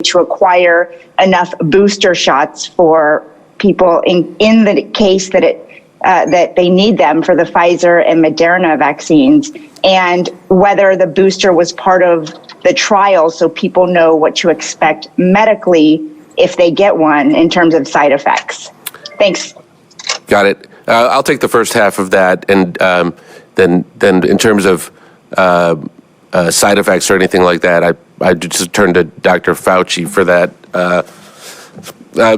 to acquire enough booster shots for people in the case that that they need them for the Pfizer and Moderna vaccines, and whether the booster was part of the trial so people know what to expect medically if they get one in terms of side effects. Thanks. Got it. I'll take the first half of that, and then in terms of side effects or anything like that, I just turn to Dr. Fauci for that.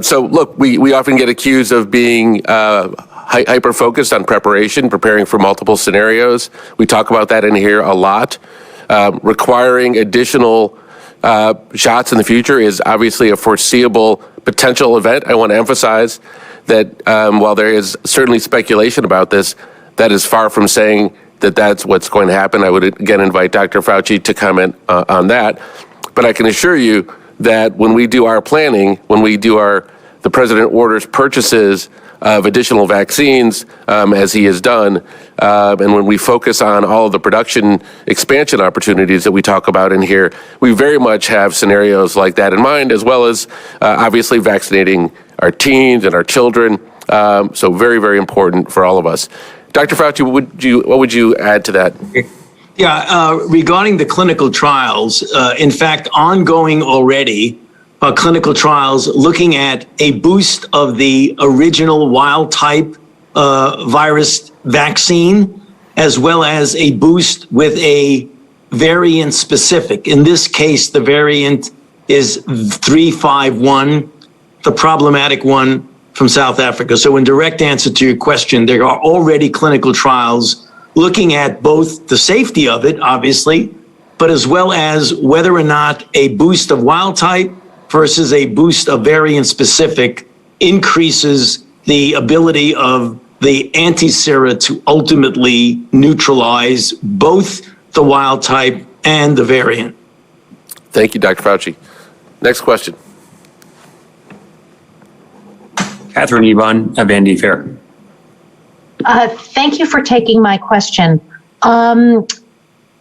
So look, we often get accused of being hyper-focused on preparing for multiple scenarios. We talk about that in here a lot. Requiring additional shots in the future is obviously a foreseeable potential event. I want to emphasize that while there is certainly speculation about this, that is far from saying that that's what's going to happen. I would again invite Dr. Fauci to comment on that. But I can assure you that when we do our planning, when we do the president orders purchases of additional vaccines, as he has done, and when we focus on all of the production expansion opportunities that we talk about in here, we very much have scenarios like that in mind, as well as obviously vaccinating our teens and our children. So very, very important for all of us. Dr. Fauci, what would you add to that? Yeah, regarding the clinical trials, in fact, ongoing already, clinical trials looking at a boost of the original wild type virus vaccine, as well as a boost with a variant specific. In this case, the variant is 351, the problematic one from South Africa. So in direct answer to your question, there are already clinical trials looking at both the safety of it, obviously, but as well as whether or not a boost of wild type versus a boost of variant specific increases the ability of the anti-sera to ultimately neutralize both the wild type and the variant. Thank you, Dr. Fauci. Next question. Catherine Ebon of Vanity Fair. Thank you for taking my question. What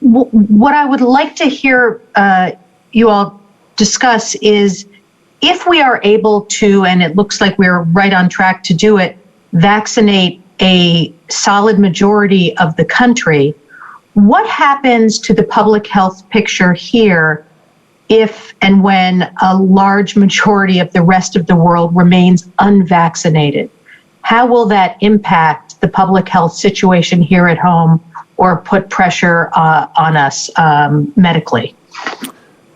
I would like to hear you all discuss is if we are able to, and it looks like we're right on track to do it, vaccinate a solid majority of the country, what happens to the public health picture here if and when a large majority of the rest of the world remains unvaccinated? How will that impact the public health situation here at home or put pressure on us medically?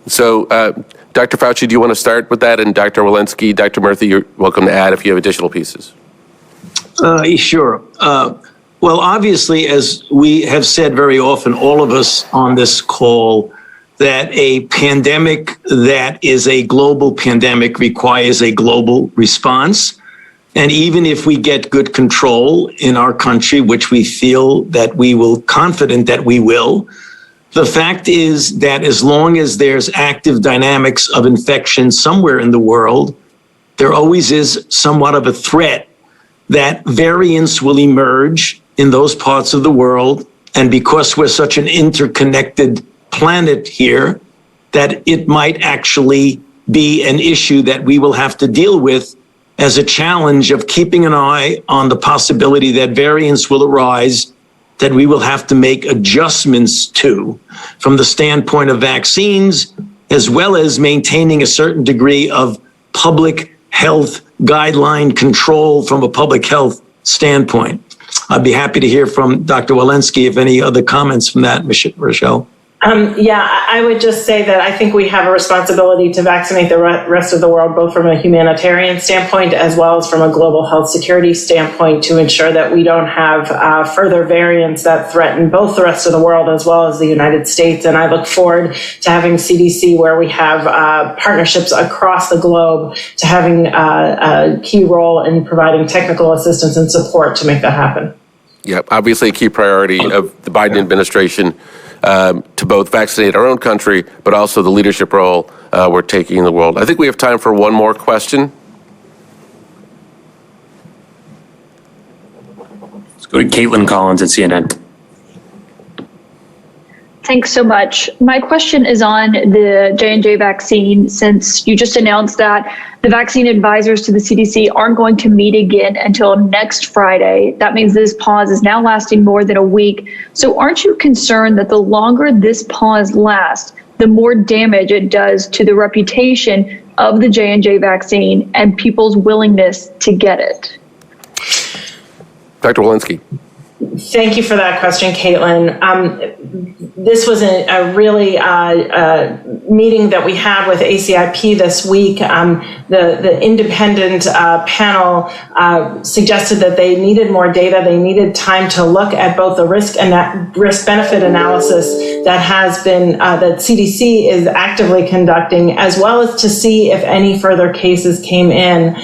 So, Dr. Fauci, do you want to start with that? And Dr. Walensky, Dr. Murthy, you're welcome to add if you have additional pieces. Sure. Well, obviously, as we have said very often, all of us on this call, that a pandemic that is a global pandemic requires a global response. And even if we get good control in our country, which we feel that we will, confident that we will, the fact is that as long as there's active dynamics of infection somewhere in the world, there always is somewhat of a threat that variants will emerge in those parts of the world. And because we're such an interconnected planet here, that it might actually be an issue that we will have to deal with as a challenge of keeping an eye on the possibility that variants will arise that we will have to make adjustments to from the standpoint of vaccines, as well as maintaining a certain degree of public health guideline control from a public health standpoint. I'd be happy to hear from Dr. Walensky if any other comments from that, Rochelle. Yeah, I would just say that I think we have a responsibility to vaccinate the rest of the world, both from a humanitarian standpoint as well as from a global health security standpoint, to ensure that we don't have further variants that threaten both the rest of the world as well as the United States. And I look forward to having CDC, where we have partnerships across the globe, to having a key role in providing technical assistance and support to make that happen. Yeah, obviously a key priority of the Biden administration to both vaccinate our own country, but also the leadership role we're taking in the world. I think we have time for one more question. Let's go to Caitlin Collins at CNN. Thanks so much. My question is on the J&J vaccine, since you just announced that the vaccine advisors to the CDC aren't going to meet again until next Friday. That means this pause is now lasting more than a week. So aren't you concerned that the longer this pause lasts, the more damage it does to the reputation of the J&J vaccine and people's willingness to get it? Dr. Walensky. Thank you for that question, Caitlin. This was a really meeting that we had with ACIP this week. The independent panel suggested that they needed more data. They needed time to look at both the risk-benefit analysis that has been that CDC is actively conducting, as well as to see if any further cases came in.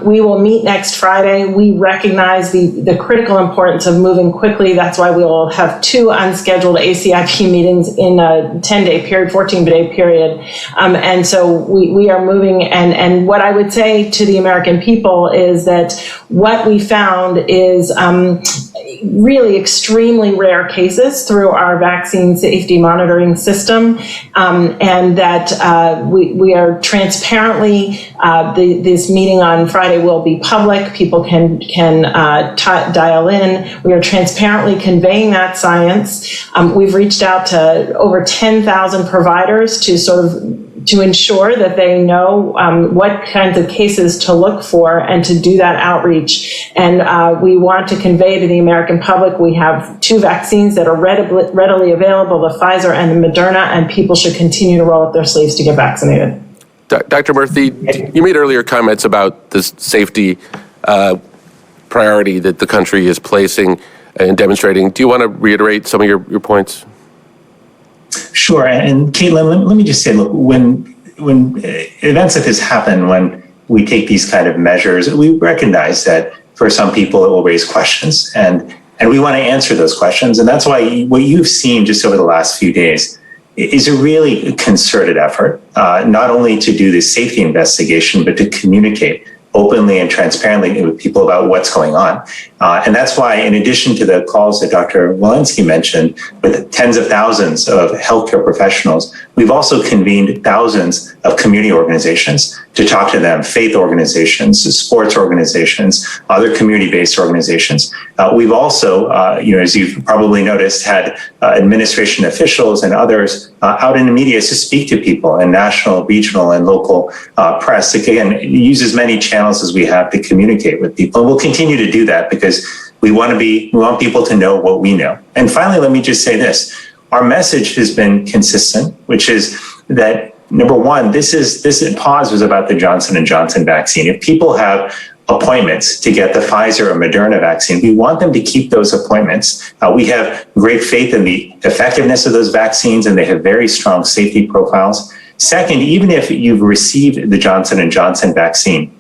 We will meet next Friday. We recognize the critical importance of moving quickly. That's why we will have 2 unscheduled ACIP meetings in a 10-day period, 14-day period. And so we are moving. And what I would say to the American people is that what we found is really extremely rare cases through our vaccine safety monitoring system, and that we are transparently, this meeting on Friday will be public. People can dial in. We are transparently conveying that science. We've reached out to over 10,000 providers to ensure that they know what kinds of cases to look for and to do that outreach. And we want to convey to the American public, we have 2 vaccines that are readily available, the Pfizer and the Moderna, and people should continue to roll up their sleeves to get vaccinated. Dr. Murthy, you made earlier comments about this safety priority that the country is placing and demonstrating. Do you want to reiterate some of your points? Sure. And Caitlin, let me just say, look, when events like this happen, when we take these kind of measures, we recognize that for some people it will raise questions, and we want to answer those questions. And that's why what you've seen just over the last few days is a really concerted effort, not only to do this safety investigation, but to communicate openly and transparently with people about what's going on. And that's why, in addition to the calls that Dr. Walensky mentioned, with tens of thousands of healthcare professionals, we've also convened thousands of community organizations to talk to them, faith organizations, sports organizations, other community-based organizations. We've also, as you've probably noticed, had administration officials and others out in the media to speak to people, and national, regional, and local press. Again, use as many channels as we have to communicate with people. And we'll continue to do that because we want people to know what we know. And finally, let me just say this. Our message has been consistent, which is that, number one, this pause was about the Johnson & Johnson vaccine. If people have appointments to get the Pfizer or Moderna vaccine, we want them to keep those appointments. We have great faith in the effectiveness of those vaccines, and they have very strong safety profiles. Second, even if you've received the Johnson & Johnson vaccine,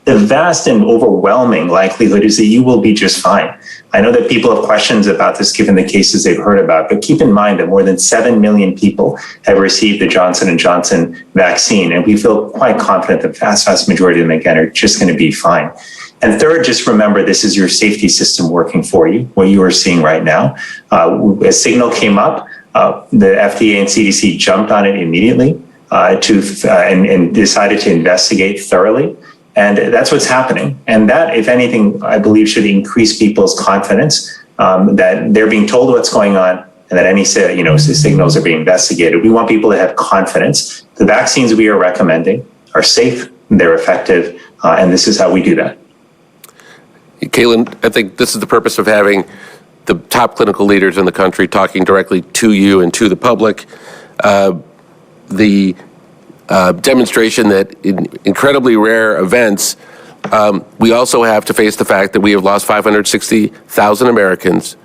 the vast and overwhelming likelihood is that you will be just fine. I know that people have questions about this given the cases they've heard about, but keep in mind that more than 7 million people have received the Johnson & Johnson vaccine, and we feel quite confident the vast majority of them, again, are just going to be fine. And third, just remember, this is your safety system working for you, what you are seeing right now. A signal came up, the FDA and CDC jumped on it immediately and decided to investigate thoroughly. And that's what's happening. And that, if anything, I believe should increase people's confidence that they're being told what's going on and that any signals are being investigated. We want people to have confidence. The vaccines we are recommending are safe, they're effective, and this is how we do that. Caitlin, I think this is the purpose of having the top clinical leaders in the country talking directly to you and to the public. The demonstration that in incredibly rare events, we also have to face the fact that we have lost 560,000 Americans,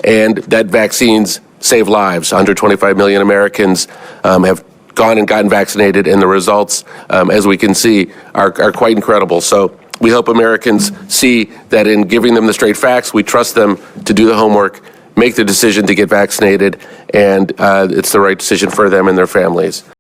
and that vaccines save lives. 125 million Americans have gone and gotten vaccinated, and the results, as we can see, are quite incredible. So we hope Americans see that in giving them the straight facts, we trust them to do the homework, make the decision to get vaccinated, and it's the right decision for them and their families.